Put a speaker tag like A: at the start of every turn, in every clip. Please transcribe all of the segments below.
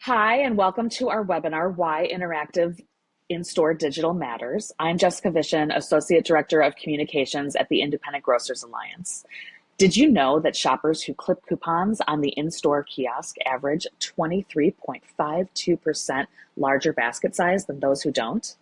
A: Hi, and welcome to our webinar, Why Interactive In-Store Digital Matters. I'm Jessica Vishen, Associate Director of Communications at the Independent Grocers Alliance. Did you know that shoppers who clip coupons on the in-store kiosk average 23.52% larger basket size than those who don't?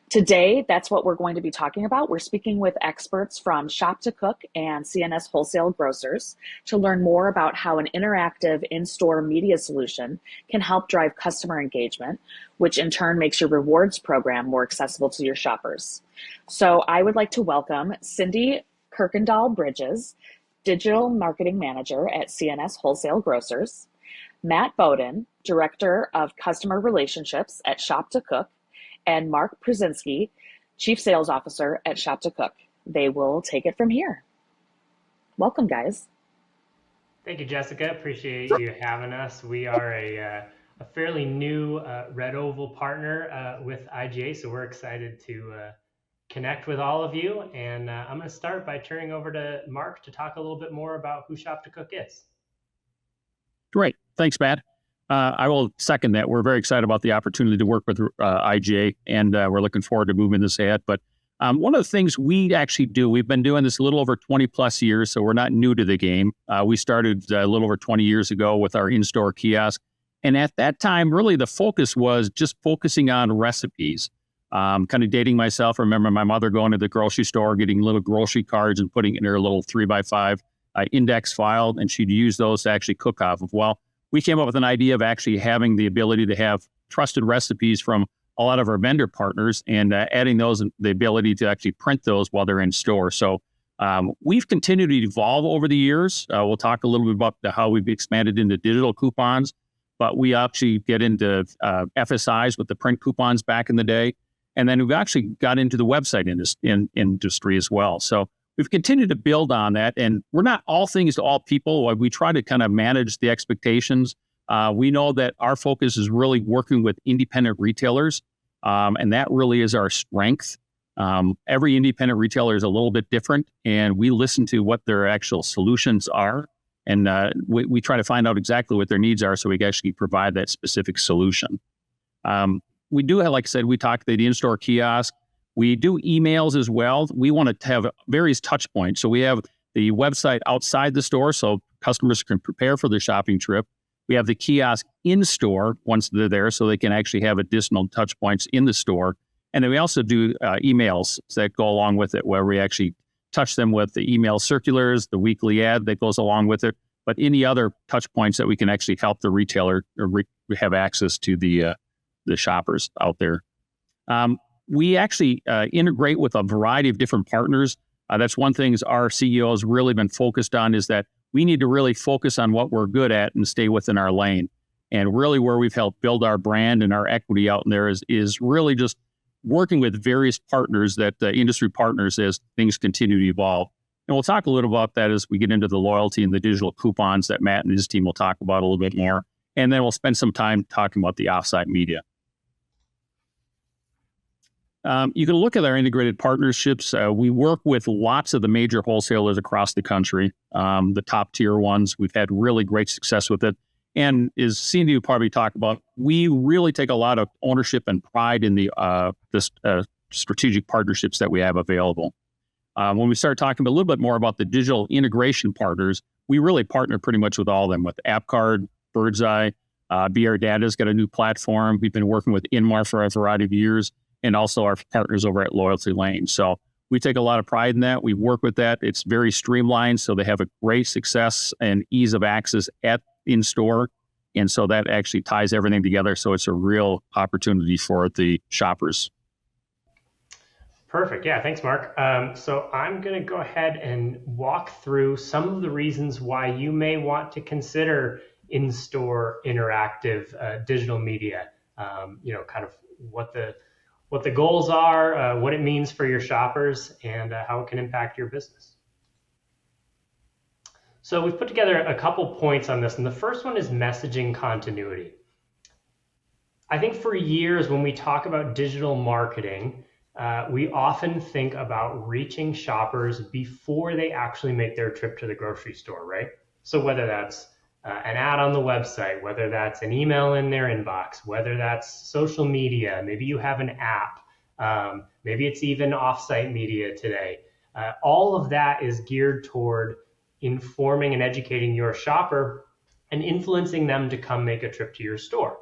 A: Today, that's what we're going to be talking about. We're speaking with experts from Shop to Cook and C&S Wholesale Grocers to learn more about how an interactive in-store media solution can help drive customer engagement, which in turn makes your rewards program more accessible to your shoppers. So I would like to welcome Cindy Kirkendall Bridges, Digital Marketing Manager at C&S Wholesale Grocers, Matt Bowden, Director of Customer Relationships at Shop to Cook, and Mark Przinski, Chief Sales Officer at Shop to Cook. They will take it from here. Welcome, guys.
B: Thank you, Jessica. Appreciate you having us. We are a fairly new Red Oval partner with IGA, so we're excited to connect with all of you. And I'm going to start by turning over to Mark to talk a little bit more about who Shop to Cook is.
C: Great. Thanks, Matt. I will second that. We're very excited about the opportunity to work with IGA, and we're looking forward to moving this ahead. But one of the things we actually do, we've been doing this a little over 20 plus years, so we're not new to the game. We started a little over 20 years ago with our in-store kiosk. And at that time, really the focus was just focusing on recipes. Kind of dating myself, I remember my mother going to the grocery store, getting little grocery cards and putting in her little 3x5 index file, and she'd use those to actually cook off of. Well, we came up with an idea of actually having the ability to have trusted recipes from a lot of our vendor partners and adding those and the ability to actually print those while they're in store. So we've continued to evolve over the years. We'll talk a little bit about how we've expanded into digital coupons, but we actually get into FSIs with the print coupons back in the day. And then we've actually got into the website industry as well. So we've continued to build on that, and we're not all things to all people. We try to kind of manage the expectations. We know that our focus is really working with independent retailers, and that really is our strength. Every independent retailer is a little bit different, and we listen to what their actual solutions are, and we try to find out exactly what their needs are so we can actually provide that specific solution. We do have, like I said, we talk the in-store kiosk. We do emails as well. We want to have various touch points. So we have the website outside the store so customers can prepare for their shopping trip. We have the kiosk in store once they're there so they can actually have additional touch points in the store. And then we also do emails that go along with it where we actually touch them with the email circulars, the weekly ad that goes along with it, but any other touch points that we can actually help the retailer have access to the shoppers out there. We actually integrate with a variety of different partners. That's one thing our CEO has really been focused on is that we need to really focus on what we're good at and stay within our lane. And really where we've helped build our brand and our equity out in there is really just working with various partners, that industry partners, as things continue to evolve. And we'll talk a little about that as we get into the loyalty and the digital coupons that Matt and his team will talk about a little bit more. And then we'll spend some time talking about the offsite media. You can look at our integrated partnerships. We work with lots of the major wholesalers across the country, the top tier ones. We've had really great success with it. And as Cindy would probably talk about, we really take a lot of ownership and pride in the strategic partnerships that we have available. When we start talking a little bit more about the digital integration partners, we really partner pretty much with all of them, with AppCard, Birdseye, BR Data's got a new platform. We've been working with Inmar for a variety of years, and also our partners over at Loyalty Lane. So we take a lot of pride in that. We work with that. It's very streamlined, so they have a great success and ease of access at in-store. And so that actually ties everything together. So it's a real opportunity for the shoppers.
B: Perfect. Yeah, thanks, Mark. So I'm going to go ahead and walk through some of the reasons why you may want to consider in-store interactive digital media. Kind of what the goals are, what it means for your shoppers, and how it can impact your business. So we've put together a couple points on this, and the first one is messaging continuity. I think for years when we talk about digital marketing, we often think about reaching shoppers before they actually make their trip to the grocery store, right? So whether that's an ad on the website, whether that's an email in their inbox, whether that's social media, maybe you have an app, maybe it's even offsite media today. All of that is geared toward informing and educating your shopper and influencing them to come make a trip to your store.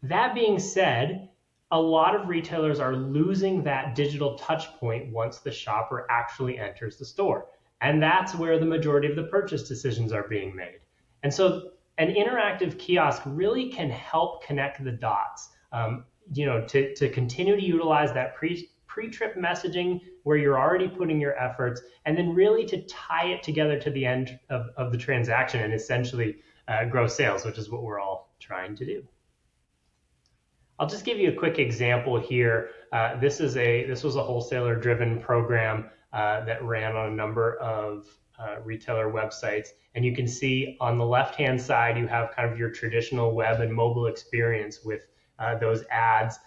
B: That being said, a lot of retailers are losing that digital touch point once the shopper actually enters the store. And that's where the majority of the purchase decisions are being made. And so an interactive kiosk really can help connect the dots, to continue to utilize that pre-trip messaging where you're already putting your efforts, and then really to tie it together to the end of the transaction and essentially grow sales, which is what we're all trying to do. I'll just give you a quick example here. This was a wholesaler-driven program that ran on a number of retailer websites. And you can see on the left-hand side, you have kind of your traditional web and mobile experience with those ads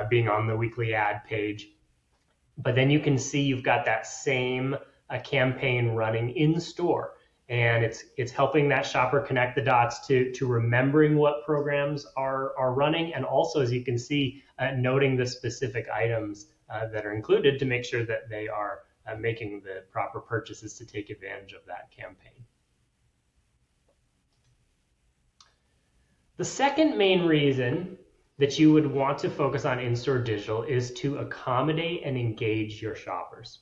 B: being on the weekly ad page. But then you can see you've got that same campaign running in store. And it's helping that shopper connect the dots to remembering what programs are running, and also, as you can see, noting the specific items that are included to make sure that they are making the proper purchases to take advantage of that campaign. The second main reason that you would want to focus on in-store digital is to accommodate and engage your shoppers.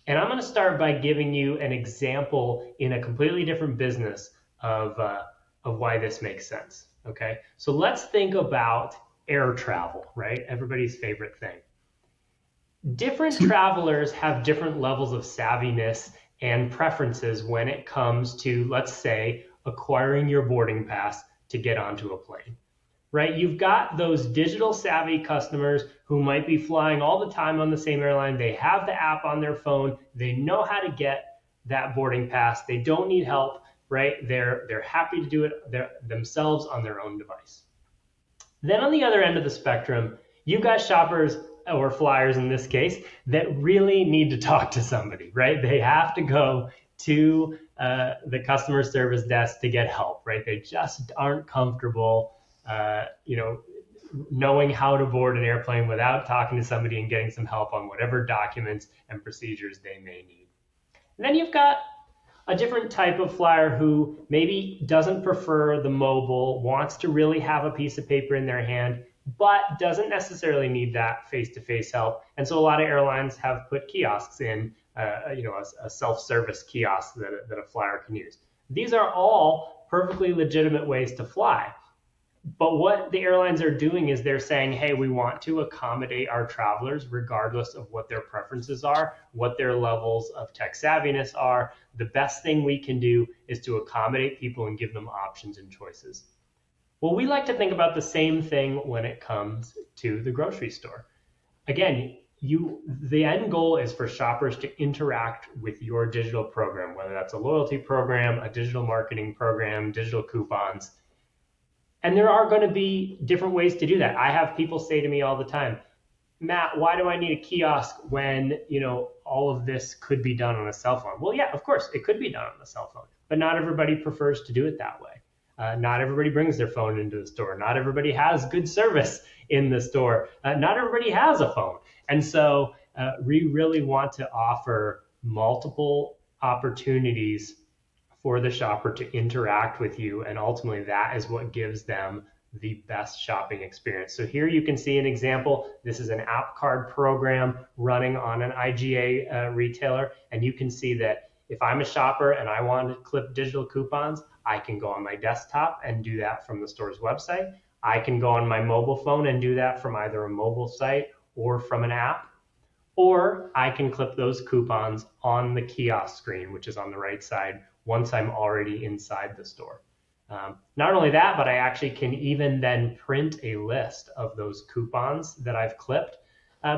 B: And I'm going to start by giving you an example in a completely different business of why this makes sense. Okay, so let's think about air travel, right? Everybody's favorite thing. Different travelers have different levels of savviness and preferences when it comes to, let's say, acquiring your boarding pass to get onto a plane. Right? You've got those digital savvy customers who might be flying all the time on the same airline. They have the app on their phone. They know how to get that boarding pass. They don't need help, right? They're happy to do it themselves on their own device. Then on the other end of the spectrum, you've got shoppers, or flyers in this case, that really need to talk to somebody, right? They have to go to the customer service desk to get help, right? They just aren't comfortable knowing how to board an airplane without talking to somebody and getting some help on whatever documents and procedures they may need. And then you've got a different type of flyer who maybe doesn't prefer the mobile, wants to really have a piece of paper in their hand, but doesn't necessarily need that face-to-face help. And so a lot of airlines have put kiosks in, a self-service kiosk that a flyer can use. These are all perfectly legitimate ways to fly. But what the airlines are doing is they're saying, hey, we want to accommodate our travelers regardless of what their preferences are, what their levels of tech savviness are. The best thing we can do is to accommodate people and give them options and choices. Well, we like to think about the same thing when it comes to the grocery store. Again, the end goal is for shoppers to interact with your digital program, whether that's a loyalty program, a digital marketing program, digital coupons. And there are going to be different ways to do that. I have people say to me all the time, Matt, why do I need a kiosk when, all of this could be done on a cell phone? Well, yeah, of course, it could be done on a cell phone, but not everybody prefers to do it that way. Not everybody brings their phone into the store. Not everybody has good service in the store. Not everybody has a phone. And so we really want to offer multiple opportunities for the shopper to interact with you. And ultimately, that is what gives them the best shopping experience. So here you can see an example. This is an app card program running on an IGA retailer. And you can see that if I'm a shopper and I want to clip digital coupons, I can go on my desktop and do that from the store's website. I can go on my mobile phone and do that from either a mobile site or from an app. Or I can clip those coupons on the kiosk screen, which is on the right side, once I'm already inside the store. Not only that, but I actually can even then print a list of those coupons that I've clipped.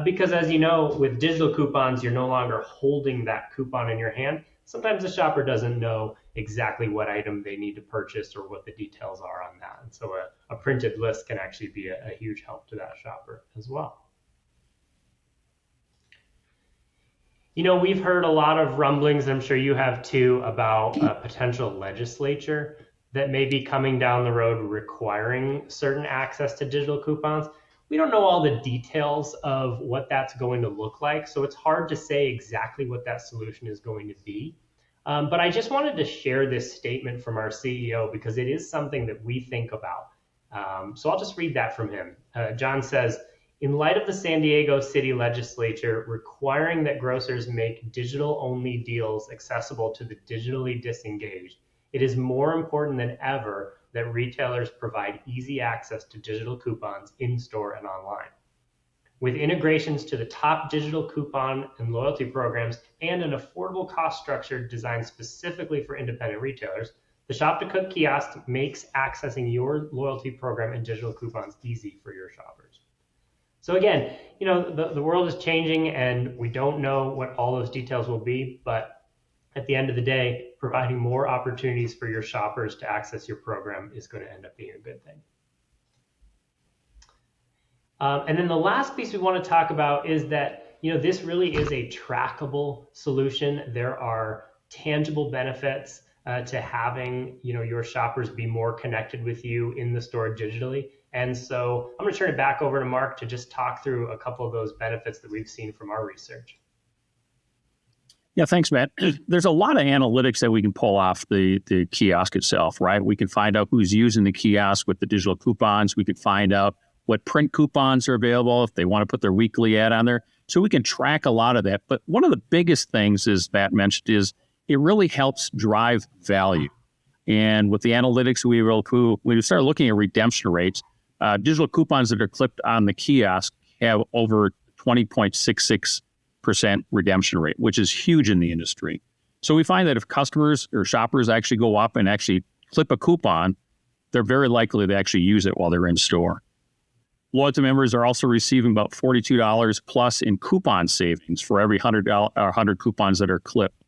B: Because as you know, with digital coupons, you're no longer holding that coupon in your hand. Sometimes the shopper doesn't know exactly what item they need to purchase or what the details are on that. And so a printed list can actually be a huge help to that shopper as well. We've heard a lot of rumblings, I'm sure you have too, about potential legislature that may be coming down the road requiring certain access to digital coupons. We don't know all the details of what that's going to look like, so it's hard to say exactly what that solution is going to be. But I just wanted to share this statement from our CEO because it is something that we think about. So I'll just read that from him. John says, in light of the San Diego City Legislature requiring that grocers make digital-only deals accessible to the digitally disengaged, it is more important than ever that retailers provide easy access to digital coupons in-store and online. With integrations to the top digital coupon and loyalty programs and an affordable cost structure designed specifically for independent retailers, the Shop to Cook kiosk makes accessing your loyalty program and digital coupons easy for your shoppers. So again, the world is changing and we don't know what all those details will be, but at the end of the day, providing more opportunities for your shoppers to access your program is going to end up being a good thing. And then the last piece we want to talk about is that, this really is a trackable solution. There are tangible benefits to having, your shoppers be more connected with you in the store digitally. And so I'm going to turn it back over to Mark to just talk through a couple of those benefits that we've seen from our research.
C: Yeah, thanks, Matt. There's a lot of analytics that we can pull off the kiosk itself, right? We can find out who's using the kiosk with the digital coupons. We could find out what print coupons are available if they want to put their weekly ad on there. So we can track a lot of that. But one of the biggest things, as Matt mentioned, is it really helps drive value. And with the analytics, we start looking at redemption rates. Digital coupons that are clipped on the kiosk have over 20.66% redemption rate, which is huge in the industry. So we find that if customers or shoppers actually go up and actually clip a coupon, they're very likely to actually use it while they're in store. Loyalty members are also receiving about $42 plus in coupon savings for every 100 coupons that are clipped.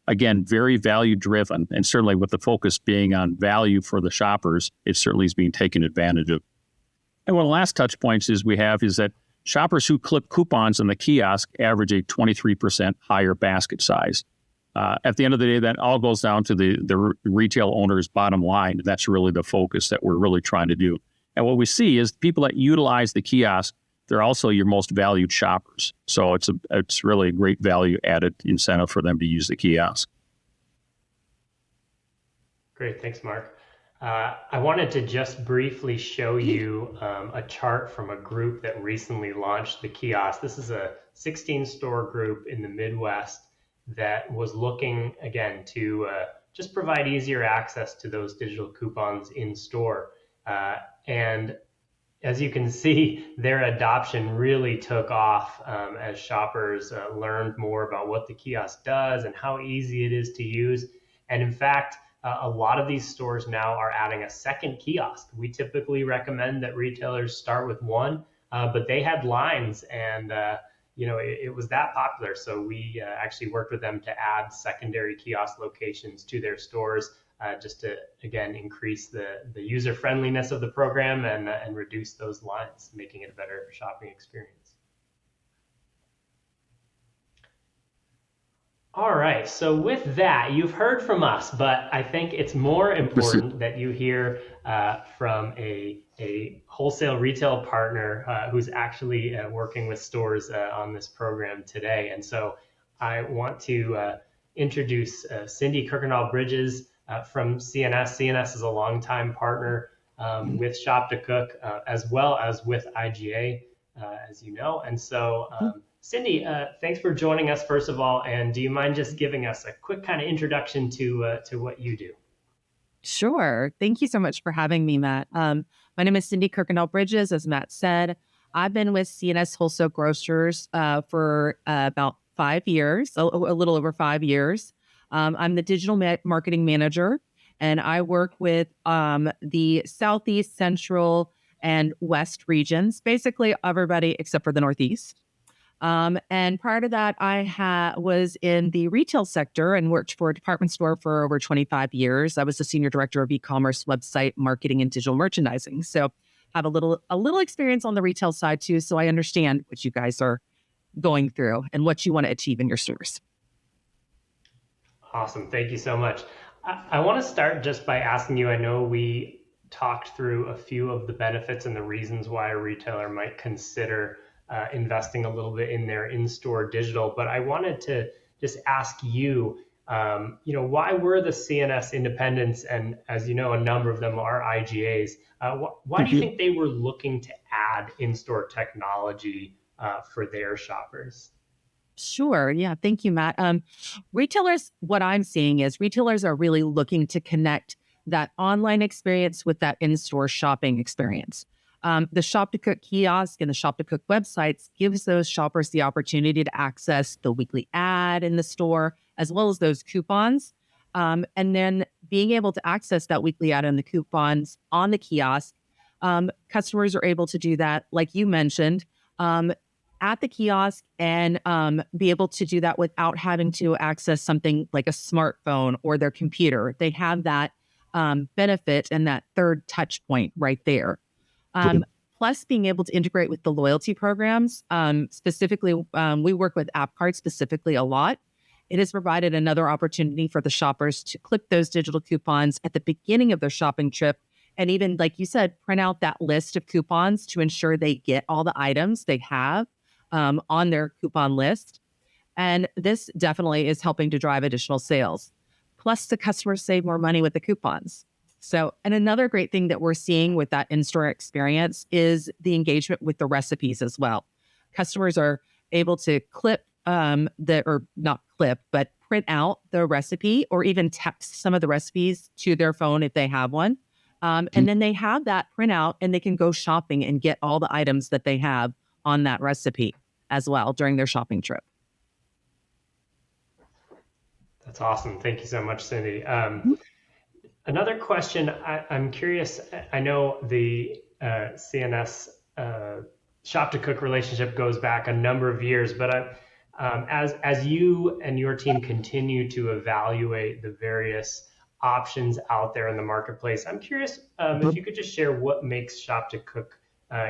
C: Again, very value driven, and certainly with the focus being on value for the shoppers, it certainly is being taken advantage of. And one of the last touch points is that shoppers who clip coupons in the kiosk average a 23% higher basket size. At the end of the day, that all goes down to the retail owner's bottom line. That's really the focus that we're really trying to do. And what we see is people that utilize the kiosk, they're also your most valued shoppers. So it's really a great value added incentive for them to use the kiosk.
B: Great, thanks, Mark. I wanted to just briefly show you a chart from a group that recently launched the kiosk. This is a 16-store group in the Midwest that was looking, again, to just provide easier access to those digital coupons in store. And as you can see, their adoption really took off as shoppers learned more about what the kiosk does and how easy it is to use. And in fact, a lot of these stores now are adding a second kiosk. We typically recommend that retailers start with one, but they had lines and it was that popular. So we actually worked with them to add secondary kiosk locations to their stores just to, again, increase the user friendliness of the program and reduce those lines, making it a better shopping experience. All right, so with that, you've heard from us, but I think it's more important that you hear from a wholesale retail partner who's actually working with stores on this program today. And so I want to introduce Cindy Kirkendall-Bridges from CNS. CNS is a longtime partner with Shop to Cook as well as with IGA, as you know. And so Cindy, thanks for joining us, first of all. And do you mind just giving us a quick kind of introduction to what you do?
D: Sure. Thank you so much for having me, Matt. My name is Cindy Kirkendall-Bridges, as Matt said. I've been with CNS Wholesale Grocers for about 5 years, a little over 5 years. I'm the digital marketing manager, and I work with the Southeast, Central, and West regions, basically everybody except for the Northeast. And prior to that, I was in the retail sector and worked for a department store for over 25 years. I was the senior director of e-commerce, website marketing, and digital merchandising. So I have a little experience on the retail side too. So I understand what you guys are going through and what you want to achieve in your stores.
B: Awesome. Thank you so much. I want to start just by asking you, I know we talked through a few of the benefits and the reasons why a retailer might consider investing a little bit in their in-store digital, but I wanted to just ask you, why were the CNS independents, and as you know, a number of them are IGAs, why do you think they were looking to add in-store technology for their shoppers?
D: Sure. Yeah. Thank you, Matt. Retailers, what I'm seeing is retailers are really looking to connect that online experience with that in-store shopping experience. The Shop to Cook kiosk and the Shop to Cook websites gives those shoppers the opportunity to access the weekly ad in the store, as well as those coupons. And then being able to access that weekly ad and the coupons on the kiosk, customers are able to do that, like you mentioned, at the kiosk and be able to do that without having to access something like a smartphone or their computer. They have that benefit and that third touch point right there. Plus, being able to integrate with the loyalty programs, specifically, we work with AppCard specifically a lot. It has provided another opportunity for the shoppers to click those digital coupons at the beginning of their shopping trip. And even, like you said, print out that list of coupons to ensure they get all the items they have on their coupon list. And this definitely is helping to drive additional sales. Plus, the customers save more money with the coupons. So, and another great thing that we're seeing with that in-store experience is the engagement with the recipes as well. Customers are able to clip or not clip, but print out the recipe or even text some of the recipes to their phone if they have one. And then they have that printout and they can go shopping and get all the items that they have on that recipe as well during their shopping trip.
B: That's awesome. Thank you so much, Cindy. Another question, I'm curious, I know the CNS Shop to Cook relationship goes back a number of years, but as you and your team continue to evaluate the various options out there in the marketplace, I'm curious if you could just share what makes Shop to Cook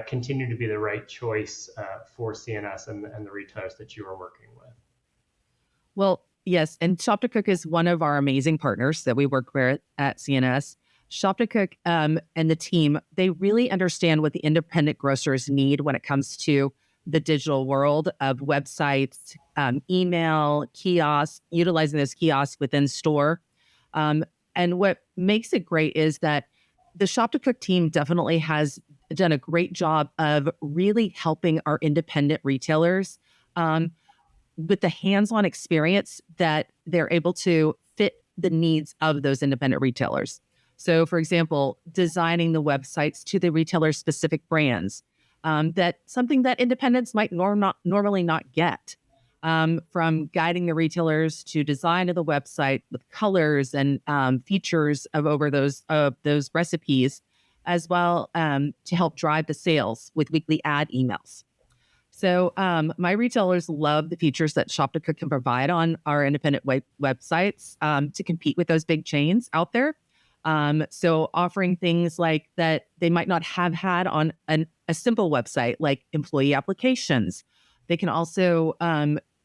B: continue to be the right choice for CNS and the retailers that you are working with.
D: Well, yes, and Shop to Cook is one of our amazing partners that we work with at CNS. Shop to Cook and the team, they really understand what the independent grocers need when it comes to the digital world of websites, email, kiosks, utilizing those kiosks within store. And what makes it great is that the Shop to Cook team definitely has done a great job of really helping our independent retailers with the hands-on experience that they're able to fit the needs of those independent retailers. So, for example, designing the websites to the retailer's specific brands, that something that independents might normally not get. From guiding the retailers to design of the website with colors and features of over those recipes, as well to help drive the sales with weekly ad emails. So my retailers love the features that Shop to Cook can provide on our independent websites to compete with those big chains out there. So offering things like that they might not have had on a simple website, like employee applications. They can also,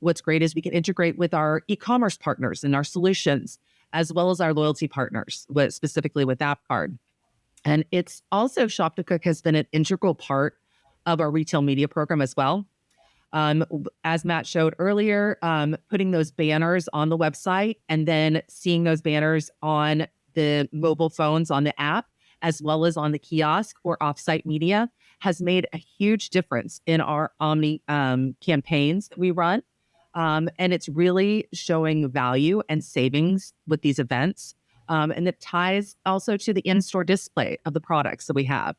D: what's great is we can integrate with our e-commerce partners and our solutions, as well as our loyalty partners, specifically with AppCard. And it's also, Shop to Cook has been an integral part of our retail media program as well. As Matt showed earlier, putting those banners on the website and then seeing those banners on the mobile phones on the app, as well as on the kiosk or offsite media, has made a huge difference in our omni campaigns that we run. And it's really showing value and savings with these events. And it ties also to the in-store display of the products that we have.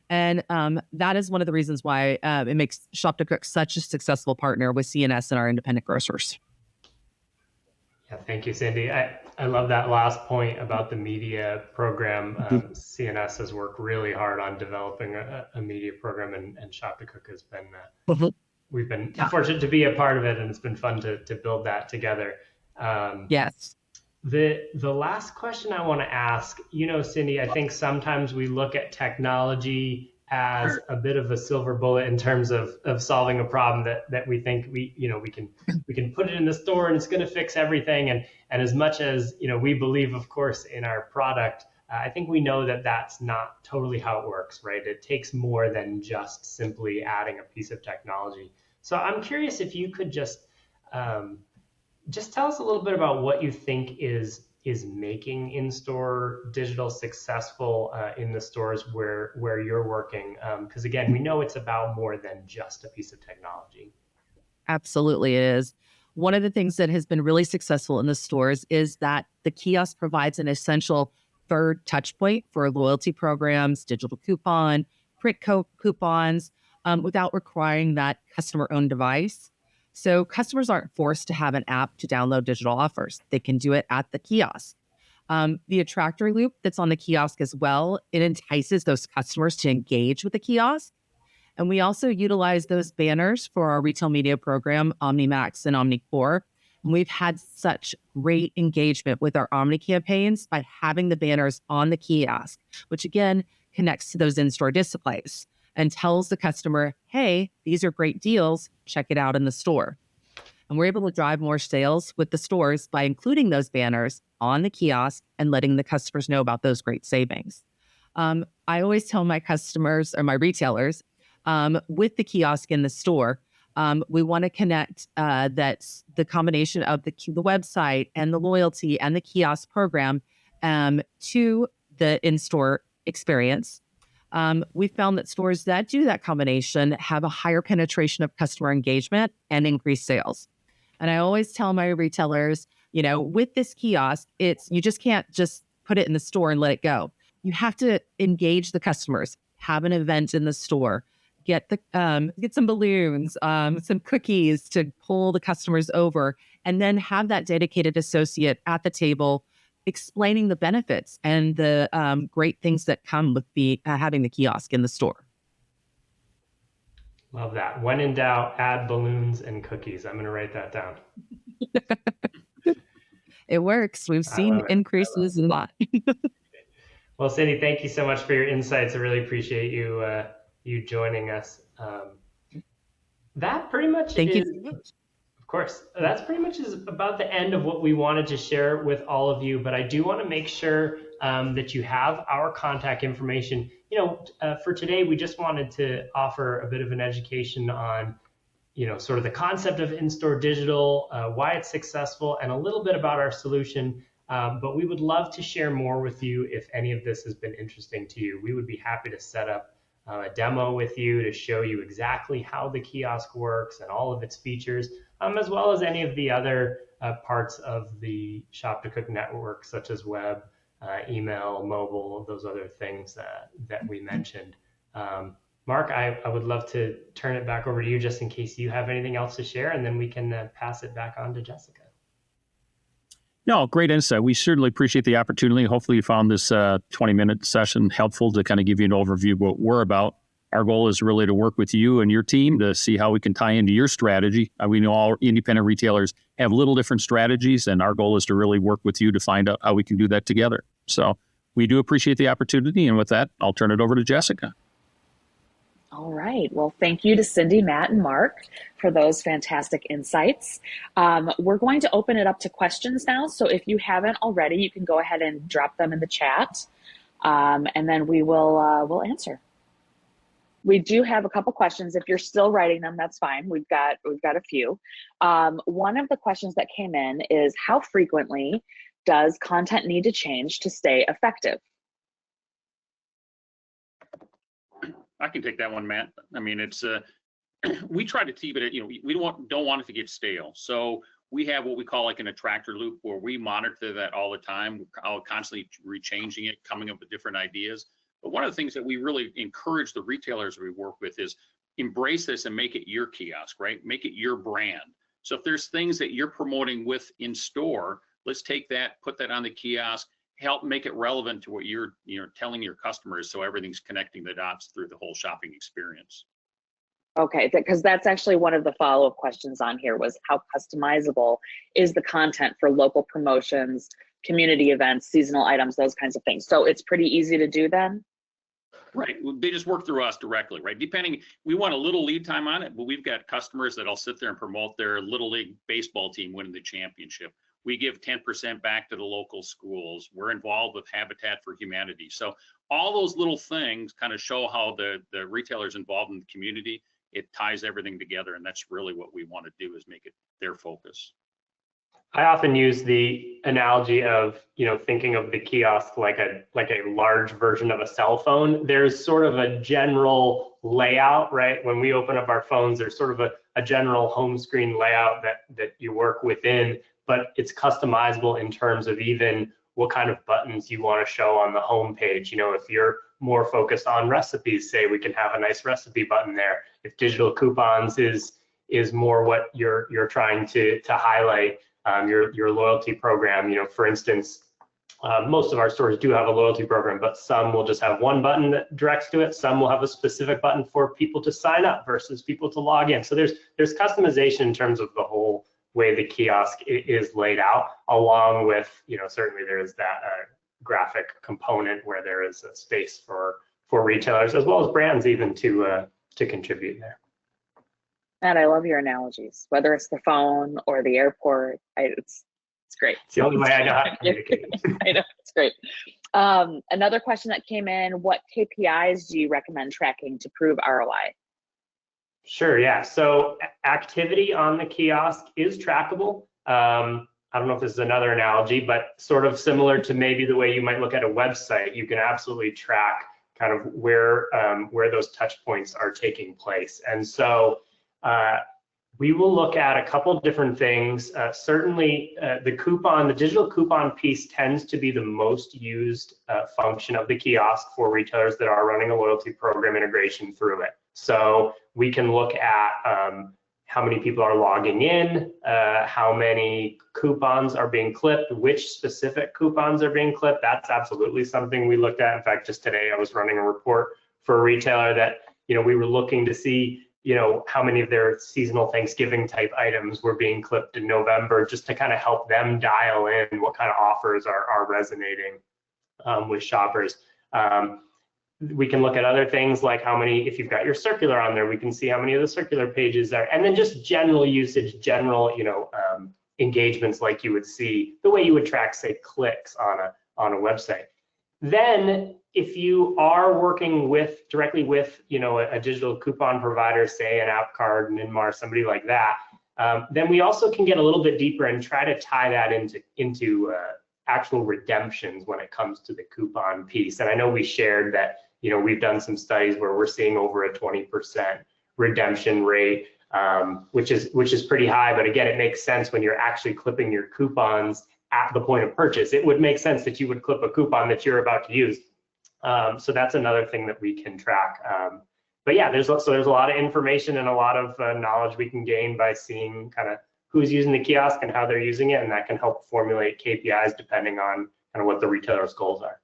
D: And that is one of the reasons why it makes Shop to Cook such a successful partner with CNS and our independent grocers.
B: Yeah, thank you, Cindy. I love that last point about the media program. CNS has worked really hard on developing a media program, and Shop to Cook has been, we've been fortunate to be a part of it, and it's been fun to build that together.
D: Yes.
B: The last question I want to ask, Cindy, I think sometimes we look at technology as a bit of a silver bullet in terms of solving a problem that we think we can put it in the store and it's going to fix everything. And as much as we believe, of course, in our product, I think we know that that's not totally how it works, right? It takes more than just simply adding a piece of technology. So I'm curious if you could just tell us a little bit about what you think is making in-store digital successful in the stores where you're working. Because again, we know it's about more than just a piece of technology.
D: Absolutely, it is. One of the things that has been really successful in the stores is that the kiosk provides an essential third touch point for loyalty programs, digital coupon, print coupons, without requiring that customer-owned device. So customers aren't forced to have an app to download digital offers. They can do it at the kiosk. The attractor loop that's on the kiosk as well, it entices those customers to engage with the kiosk. And we also utilize those banners for our retail media program, OmniMax and OmniCore. And we've had such great engagement with our Omni campaigns by having the banners on the kiosk, which again connects to those in-store displays and tells the customer, hey, these are great deals, check it out in the store. And we're able to drive more sales with the stores by including those banners on the kiosk and letting the customers know about those great savings. I always tell my customers or my retailers, with the kiosk in the store, we want to connect that's the combination of the website and the loyalty and the kiosk program to the in-store experience. We found that stores that do that combination have a higher penetration of customer engagement and increased sales. And I always tell my retailers, with this kiosk, you just can't just put it in the store and let it go. You have to engage the customers, have an event in the store, get some balloons, some cookies to pull the customers over, and then have that dedicated associate at the table explaining the benefits and the great things that come with having the kiosk in the store.
B: Love that. When in doubt, add balloons and cookies. I'm going to write that down.
D: It works. We've seen increases in that.
B: Well, Cindy, thank you so much for your insights. I really appreciate you joining us. That pretty much
D: Thank
B: is,
D: you.
B: of course, that's pretty much is about the end of what we wanted to share with all of you. But I do want to make sure that you have our contact information. For today, we just wanted to offer a bit of an education on, sort of the concept of in-store digital, why it's successful, and a little bit about our solution. But we would love to share more with you if any of this has been interesting to you. We would be happy to set up a demo with you to show you exactly how the kiosk works and all of its features, as well as any of the other parts of the Shop to Cook network, such as web, email, mobile, those other things that we mentioned. Mark, I would love to turn it back over to you just in case you have anything else to share, and then we can pass it back on to Jessica.
C: No, great insight. We certainly appreciate the opportunity. Hopefully you found this 20-minute session helpful to kind of give you an overview of what we're about. Our goal is really to work with you and your team to see how we can tie into your strategy. We know all independent retailers have little different strategies, and our goal is to really work with you to find out how we can do that together. So we do appreciate the opportunity. And with that, I'll turn it over to Jessica.
A: All right. Well, thank you to Cindy, Matt, and Mark for those fantastic insights. We're going to open it up to questions now. So if you haven't already, you can go ahead and drop them in the chat, and then we'll answer. We do have a couple questions. If you're still writing them, that's fine. We've got a few. One of the questions that came in is, how frequently does content need to change to stay effective?
E: I can take that one, Matt. I mean, it's we try to keep it. We don't want it to get stale. So we have what we call like an attractor loop, where we monitor that all the time. I'll constantly rechanging it, coming up with different ideas. But one of the things that we really encourage the retailers we work with is embrace this and make it your kiosk, right? Make it your brand. So if there's things that you're promoting with in store, let's take that, put that on the kiosk, help make it relevant to what you're telling your customers, so everything's connecting the dots through the whole shopping experience.
A: Okay, because that's actually one of the follow-up questions on here, was how customizable is the content for local promotions, community events, seasonal items, those kinds of things. So it's pretty easy to do then?
E: Right. They just work through us directly, right? Depending, we want a little lead time on it, but we've got customers that'll sit there and promote their little league baseball team winning the championship. We give 10% back to the local schools. We're involved with Habitat for Humanity. So all those little things kind of show how the retailer's involved in the community. It ties everything together, and that's really what we want to do, is make it their focus.
B: I often use the analogy of, thinking of the kiosk like a large version of a cell phone. There's sort of a general layout, right? When we open up our phones, there's sort of a general home screen layout that you work within, but it's customizable in terms of even what kind of buttons you want to show on the home page. If you're more focused on recipes, say, we can have a nice recipe button there. If digital coupons is more what you're trying to highlight, your loyalty program, for instance, most of our stores do have a loyalty program, but some will just have one button that directs to it. Some will have a specific button for people to sign up versus people to log in. So there's customization in terms of the whole way the kiosk is laid out, along with, certainly there is that graphic component where there is a space for retailers as well as brands even to contribute there.
A: And I love your analogies, whether it's the phone or the airport. It's great.
B: It's the only way I know how to communicate.
A: I know, it's great. Another question that came in: what KPIs do you recommend tracking to prove ROI?
B: Sure, yeah. So activity on the kiosk is trackable. I don't know if this is another analogy, but sort of similar to maybe the way you might look at a website. You can absolutely track kind of where those touch points are taking place. And so we will look at a couple different things. Certainly, the digital coupon piece tends to be the most used function of the kiosk for retailers that are running a loyalty program integration through it. So we can look at how many people are logging in, how many coupons are being clipped, which specific coupons are being clipped. That's absolutely something we looked at. In fact, just today I was running a report for a retailer that, we were looking to see, how many of their seasonal Thanksgiving type items were being clipped in November, just to kind of help them dial in what kind of offers are resonating with shoppers. We can look at other things like how many, if you've got your circular on there, we can see how many of the circular pages are, and then just general usage, general, engagements like you would see, the way you would track, say, clicks on a website. Then if you are working directly with, a digital coupon provider, say an AppCard, an Inmar, somebody like that, then we also can get a little bit deeper and try to tie that into actual redemptions when it comes to the coupon piece. And I know we shared that, we've done some studies where we're seeing over a 20% redemption rate, which is pretty high. But again, it makes sense when you're actually clipping your coupons at the point of purchase. It would make sense that you would clip a coupon that you're about to use. So that's another thing that we can track. But yeah, there's a lot of information and a lot of knowledge we can gain by seeing kind of who's using the kiosk and how they're using it, and that can help formulate KPIs depending on kind of what the retailer's goals are.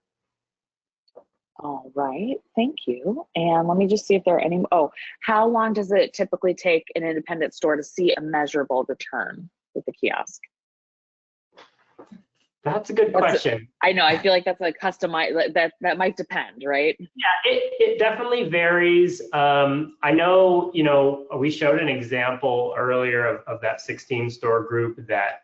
A: All right, thank you. And let me just see if there are any. How long does it typically take an independent store to see a measurable return with the kiosk?
B: That's a good question.
A: I know, I feel like that's a customized, that might depend, right?
B: Yeah, it definitely varies. I know, we showed an example earlier of that 16 store group that,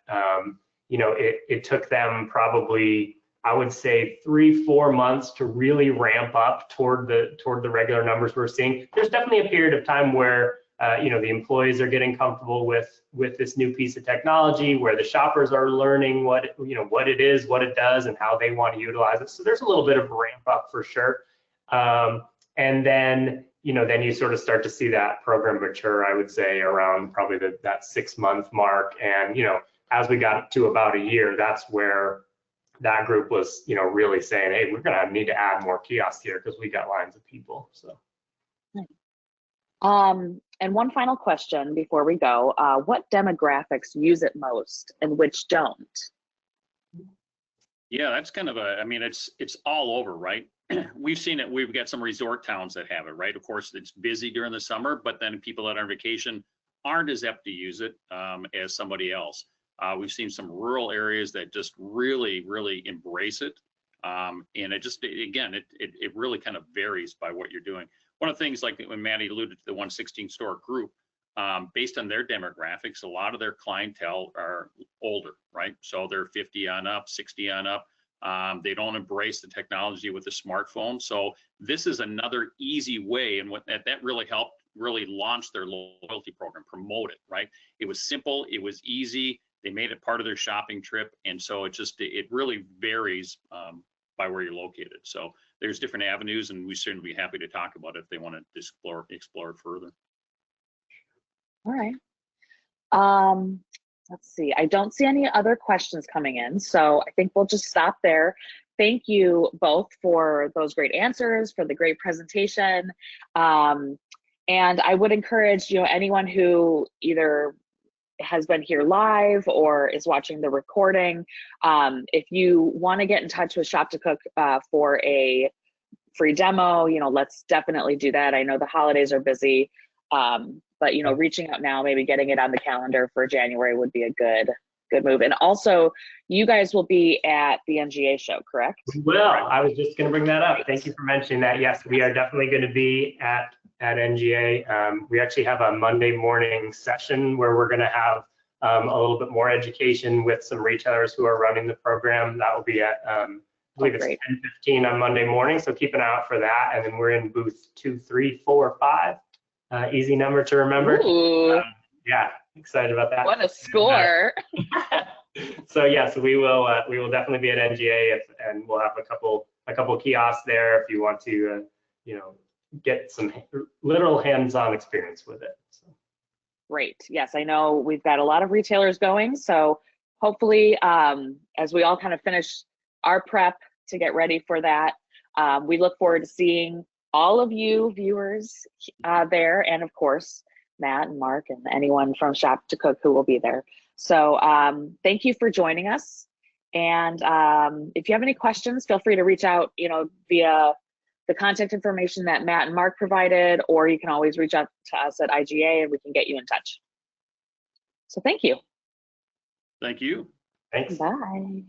B: it took them probably, I would say 3-4 months to really ramp up toward the regular numbers we're seeing. There's definitely a period of time where the employees are getting comfortable with this new piece of technology, where the shoppers are learning what it is, what it does, and how they want to utilize it. So there's a little bit of ramp up for sure. And then you sort of start to see that program mature, I would say around probably that 6-month mark. And, as we got to about a year, that's where that group was, really saying, hey, we're going to need to add more kiosks here because we got lines of people. So.
A: And one final question before we go, what demographics use it most and which don't?
E: Yeah, that's kind of it's all over, right? We've seen it. We've got some resort towns that have it, right? Of course, it's busy during the summer, but then people that are on vacation aren't as apt to use it as somebody else. We've seen some rural areas that just really, really embrace it. And it really kind of varies by what you're doing. One of the things, like when Maddie alluded to the 116 store group, based on their demographics, a lot of their clientele are older, right? So they're 50 on up, 60 on up. They don't embrace the technology with the smartphone. So this is another easy way, and what that really helped really launch their loyalty program, promote it, right? It was simple, it was easy. They made it part of their shopping trip. And so it really varies by where you're located. So there's different avenues, and we certainly be happy to talk about it if they want to explore it further.
A: All right. Let's see. I don't see any other questions coming in, so I think we'll just stop there. Thank you both for those great answers, for the great presentation. And I would encourage, anyone who either has been here live or is watching the recording, if you want to get in touch with Shop to Cook for a free demo, let's definitely do that. I know the holidays are busy, but reaching out now, maybe getting it on the calendar for January would be a good move. And also, you guys will be at the NGA show, correct?
B: We will. I was just going to bring that up. Thank you for mentioning that. Yes, we are definitely going to be at NGA. We actually have a Monday morning session where we're going to have a little bit more education with some retailers who are running the program. That will be at, I believe it's 10:15 on Monday morning. So keep an eye out for that. And then we're in booth 23445. Easy number to remember. Yeah, excited about that.
A: What a score!
B: So we will definitely be at NGA, and we'll have a couple kiosks there if you want to get some literal hands-on experience with it. So.
A: Great. Yes, I know we've got a lot of retailers going, so hopefully as we all kind of finish our prep to get ready for that, we look forward to seeing all of you viewers there, and of course Matt and Mark and anyone from Shop to Cook who will be there. So thank you for joining us, and if you have any questions, feel free to reach out via the contact information that Matt and Mark provided, or you can always reach out to us at IGA and we can get you in touch. So thank you.
E: Thank you.
B: Thanks.
A: Bye.
E: Bye.